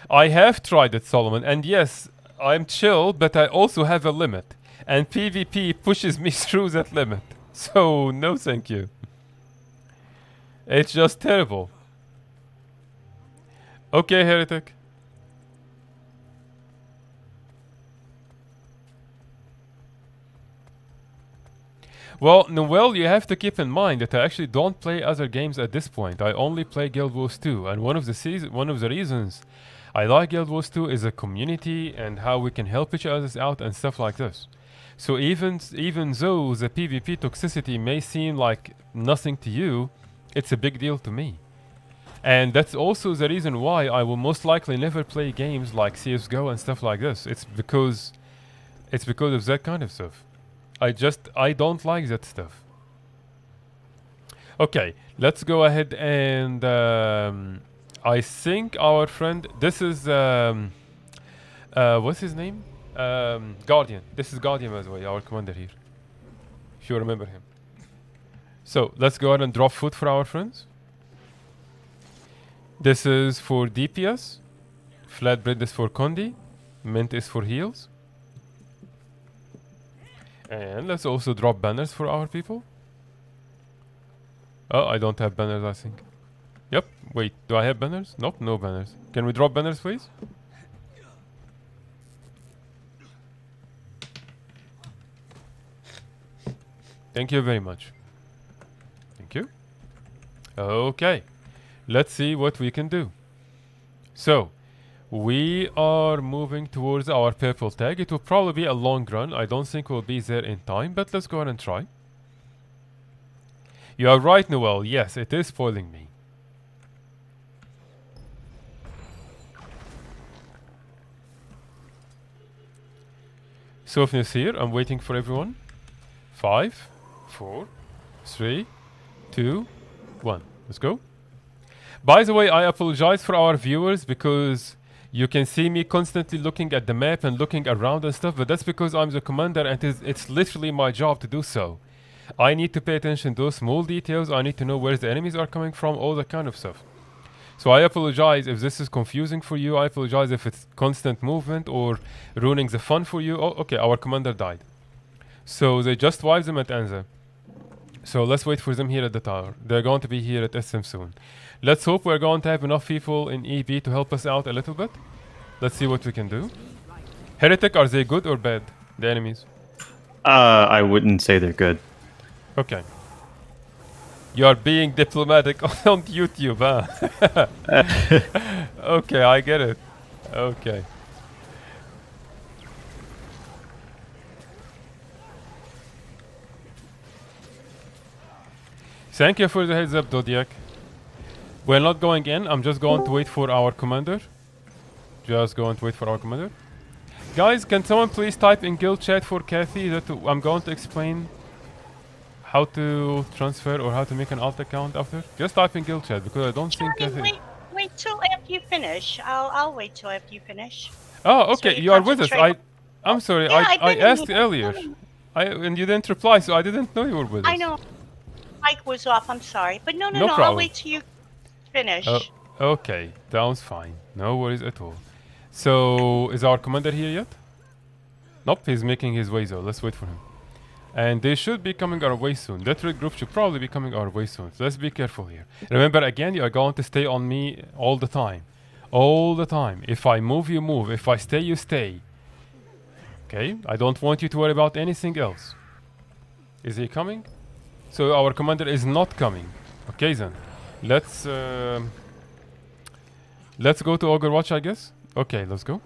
I have tried it, Solomon, and yes, I'm chill, but I also have a limit. And PvP pushes me through that limit. So, no thank you. It's just terrible. Okay, Heretic. Well, Noel, you have to keep in mind that I actually don't play other games at this point. I only play Guild Wars 2, and one of the reasons I like Guild Wars 2 is the community and how we can help each other out and stuff like this. So even though the PvP toxicity may seem like nothing to you, it's a big deal to me. And that's also the reason why I will most likely never play games like CSGO and stuff like this. It's because of that kind of stuff. I don't like that stuff. Okay, let's go ahead and I think our friend, this is what's his name? Guardian. This is Guardian, by the way, our commander here. If you remember him. So let's go ahead and drop food for our friends. This is for DPS. Flatbread is for Condi. Mint is for heals. And let's also drop banners for our people. Oh, I don't have banners, I think. Yep. Wait, do I have banners? Nope, no banners. Can we drop banners, please? Thank you very much. Thank you. Okay. Let's see what we can do. So, we are moving towards our purple tag. It will probably be a long run. I don't think we'll be there in time, but let's go ahead and try. You are right, Noel. Yes, it is spoiling me. Sophia is here. I'm waiting for everyone. 5, 4, 3, 2, 1. Let's go. By the way, I apologize for our viewers because you can see me constantly looking at the map and looking around and stuff, but that's because I'm the commander and it's literally my job to do so. I need to pay attention to those small details. I need to know where the enemies are coming from, all that kind of stuff. So I apologize if this is confusing for you. I apologize if it's constant movement or ruining the fun for you. Oh, okay, our commander died. So they just wiped them at Anza. So let's wait for them here at the tower. They're going to be here at SM soon. Let's hope we're going to have enough people in EB to help us out a little bit. Let's see what we can do. Heretic, are they good or bad, the enemies? I wouldn't say they're good. Okay. You are being diplomatic on YouTube, huh? Okay, I get it. Okay. Thank you for the heads up, Dodiak. We're not going in. I'm just going to wait for our commander. Just going to wait for our commander. Guys, can someone please type in guild chat for Kathy that I'm going to explain how to transfer or how to make an alt account after? Just type in guild chat because I don't think Kathy... Wait till after you finish. I'll wait till after you finish. Oh, okay. So you are with us. I'm sorry. Yeah, I asked earlier. and you didn't reply, so I didn't know you were with us. I know. Mic was off. I'm sorry, but no, No I'll problem. wait till you finish. Oh, okay, sounds fine. No worries at all. So, is our commander here yet? Nope, he's making his way though. Let's wait for him. And they should be coming our way soon. That red group should probably be coming our way soon. So let's be careful here. Remember, again, you are going to stay on me all the time. All the time. If I move, you move. If I stay, you stay. Okay? I don't want you to worry about anything else. Is he coming? So our commander is not coming. Okay then. Let's go to Ogre Watch, I guess. Okay, let's go.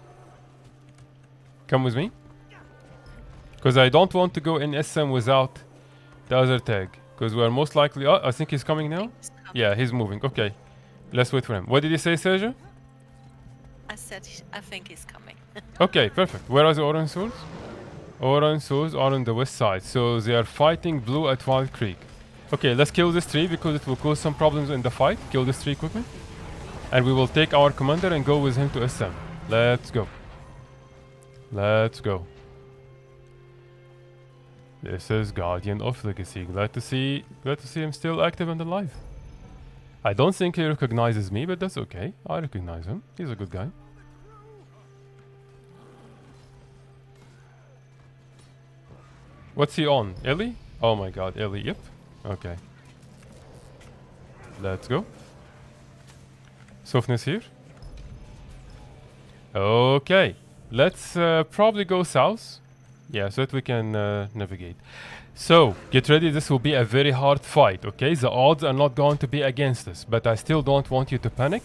Come with me. Because I don't want to go in SM without the other tag. Because we are most likely... Oh, I think he's coming now. Yeah, he's moving. Okay. Let's wait for him. What did you say, Sergio? I said I think he's coming. Okay, perfect. Where are the orange swords? Orange swords are on the west side. So they are fighting blue at Wild Creek. Okay, let's kill this tree because it will cause some problems in the fight. Kill this tree quickly. And we will take our commander and go with him to SM. Let's go. Let's go. This is Guardian of Legacy. Glad to see him still active and alive. I don't think he recognizes me, but that's okay. I recognize him. He's a good guy. What's he on? Ellie? Oh my god, Ellie, yep. Okay. Let's go. Softness here. Okay. Let's probably go south. Yeah, so that we can navigate. So, get ready, this will be a very hard fight, okay? The odds are not going to be against us, but I still don't want you to panic.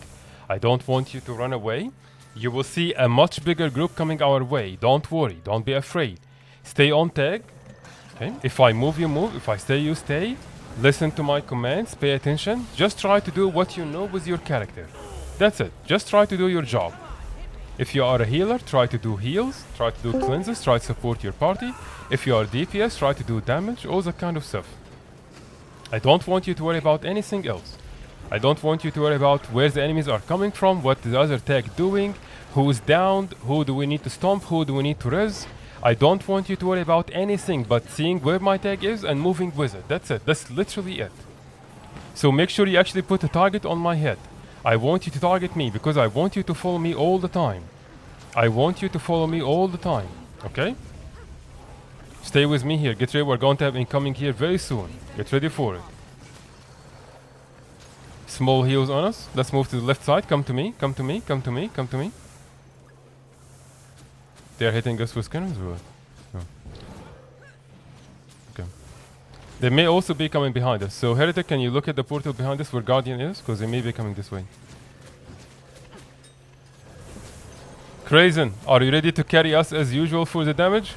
I don't want you to run away. You will see a much bigger group coming our way. Don't worry, don't be afraid. Stay on tag, okay? If I move, you move. If I stay, you stay. Listen to my commands, pay attention. Just try to do what you know with your character. That's it, just try to do your job. If you are a healer, try to do heals, try to do cleanses, try to support your party. If you are DPS, try to do damage, all that kind of stuff. I don't want you to worry about anything else. I don't want you to worry about where the enemies are coming from, what the other tag doing, who's downed, who do we need to stomp, who do we need to res. I don't want you to worry about anything but seeing where my tag is and moving with it. That's it. That's literally it. So make sure you actually put a target on my head. I want you to target me because I want you to follow me all the time. I want you to follow me all the time. Okay? Stay with me here. Get ready. We're going to have incoming here very soon. Get ready for it. Small heals on us. Let's move to the left side. Come to me. Come to me. Come to me. Come to me. They're hitting us with cannons or what? No. Okay. They may also be coming behind us. So Heretic, can you look at the portal behind us where Guardian is? Because they may be coming this way. Krazen, are you ready to carry us as usual for the damage?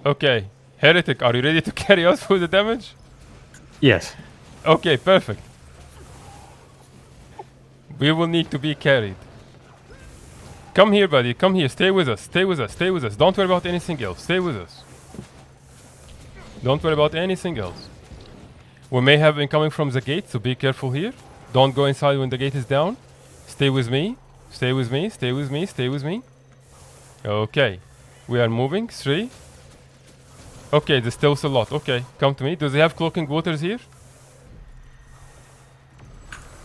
Okay. Heretic, are you ready to carry us for the damage? Yes. Okay, perfect. We will need to be carried. Come here, buddy. Come here. Stay with us. Stay with us. Stay with us. Don't worry about anything else. Stay with us. Don't worry about anything else. We may have incoming from the gate, so be careful here. Don't go inside when the gate is down. Stay with me. Stay with me. Stay with me. Stay with me. Okay. We are moving. 3. Okay, there's still a lot. Okay, come to me. Do they have cloaking waters here?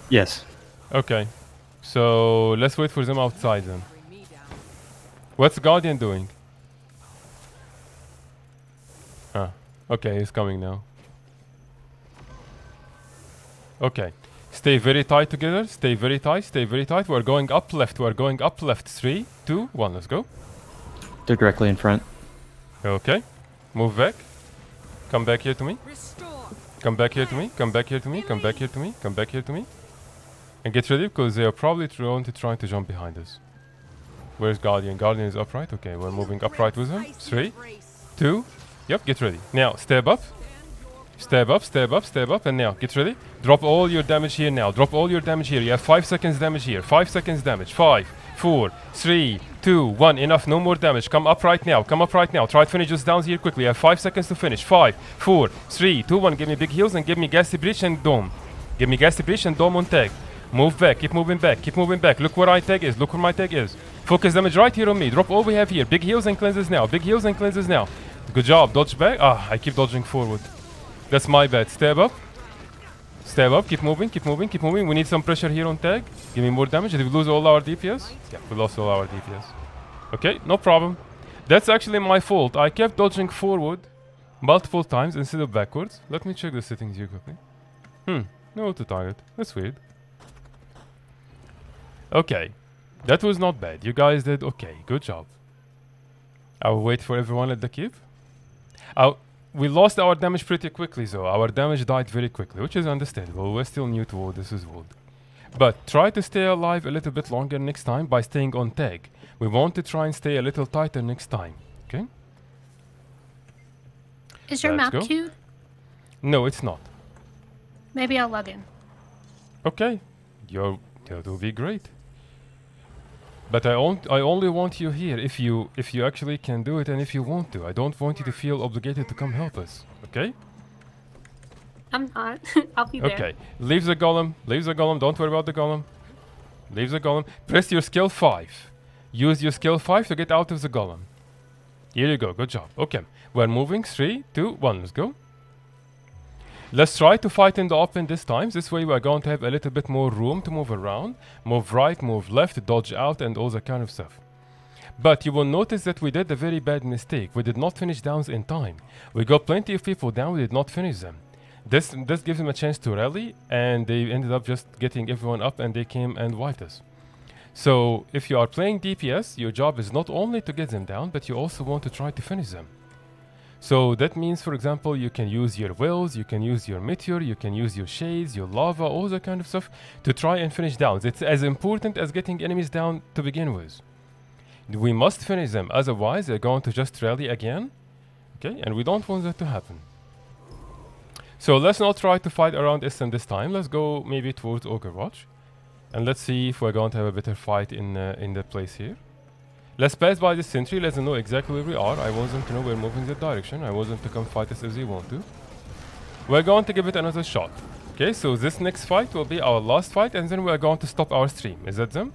Yes. Okay. So let's wait for them outside then. What's Guardian doing? Ah, okay, he's coming now. Okay. Stay very tight together. Stay very tight. Stay very tight. We're going up left. We're going up left. 3, 2, 1. Let's go. They're directly in front. Okay. Move back. Come back here to me. Come back here to me. Come back here to me. Come back here to me. Come back here to me. And get ready because they are probably trying to jump behind us. Where's Guardian? Guardian is upright. Okay, we're moving upright with him. 3, 2. Yep, get ready. Now, step up. Step up, step up, step up. And now, get ready. Drop all your damage here now. Drop all your damage here. You have 5 seconds damage here. 5 seconds damage. 5, 4, 3, 2, 1. Enough. No more damage. Come up right now. Come up right now. Try to finish this down here quickly. You have 5 seconds to finish. 5, 4, 3, 2, 1. Give me big heals and give me gassy breach and dome. Give me gas depletion, dome on tag. Move back, keep moving back, keep moving back. Look where my tag is, look where my tag is. Focus damage right here on me. Drop all we have here. Big heals and cleanses now. Big heals and cleanses now. Good job. Dodge back. Ah, I keep dodging forward. That's my bad. Stab up. Stab up. Keep moving, keep moving, keep moving. We need some pressure here on tag. Give me more damage. Did we lose all our DPS? Yeah, we lost all our DPS. Okay, no problem. That's actually my fault. I kept dodging forward multiple times instead of backwards. Let me check the settings here quickly. No auto target. That's weird. Okay. That was not bad. You guys did okay. Good job. I'll wait for everyone at the cube. We lost our damage pretty quickly though. Our damage died very quickly, which is understandable. We're still new to WoW. This is WoW. But try to stay alive a little bit longer next time by staying on tag. We want to try and stay a little tighter next time. Okay? Is your Let's map go. queued? No, it's not. Maybe I'll log in. Okay. That will be great. But I only want you here if you actually can do it and if you want to. I don't want you to feel obligated to come help us. Okay? I'm not. I'll be there. Okay. Leave the golem. Leave the golem. Don't worry about the golem. Leave the golem. Press your skill 5. Use your skill 5 to get out of the golem. Here you go. Good job. Okay. We're moving. 3, 2, 1. Let's go. Let's try to fight in the open this time. This way we're going to have a little bit more room to move around. Move right, move left, dodge out, and all that kind of stuff. But you will notice that we did a very bad mistake. We did not finish downs in time. We got plenty of people down. We did not finish them. This gives them a chance to rally, and they ended up just getting everyone up, and they came and wiped us. So if you are playing DPS, your job is not only to get them down, but you also want to try to finish them. So that means, for example, you can use your wills, you can use your meteor, you can use your shades, your lava, all that kind of stuff to try and finish downs. It's as important as getting enemies down to begin with. We must finish them, otherwise they're going to just rally again. Okay, and we don't want that to happen. So let's not try to fight around SM this time. Let's go maybe towards Overwatch. And let's see if we're going to have a better fight in the place here. Let's pass by the sentry. Let them know exactly where we are. I want them to know we're moving that direction. I want them to come fight us if they want to. We're going to give it another shot. Okay, so this next fight will be our last fight, and then we're going to stop our stream. Is that them?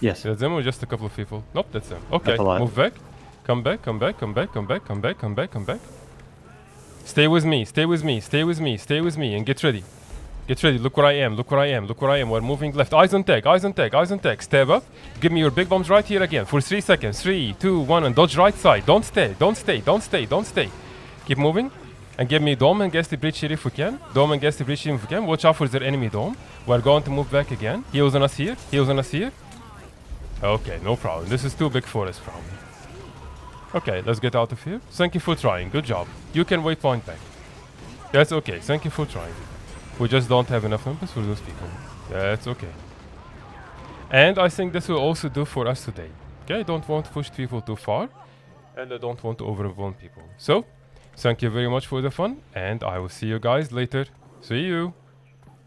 Yes. Is that them or just a couple of people? Nope, that's them. Okay, That's a lot. move back. Come back, come back, come back, come back, come back, come back, come back. Stay with me, stay with me, stay with me, stay with me, and get ready. Get ready. Look where I am. Look where I am. Look where I am. We're moving left. Eyes on tag. Eyes on tag. Eyes on tag. Stab up. Give me your big bombs right here again for 3 seconds. 3, 2, 1, and dodge right side. Don't stay. Don't stay. Don't stay. Don't stay. Keep moving. And give me dome and gas the breach here if we can. Dome and gas the breach here if we can. Watch out for their enemy dome. We're going to move back again. Heals on us here. Heals on us here. Okay, no problem. This is too big for us, probably. Okay, let's get out of here. Thank you for trying. Good job. You can waypoint back. That's okay. Thank you for trying. We just don't have enough numbers for those people. That's okay. And I think this will also do for us today. Okay, I don't want to push people too far. And I don't want to overwhelm people. So, thank you very much for the fun. And I will see you guys later. See you.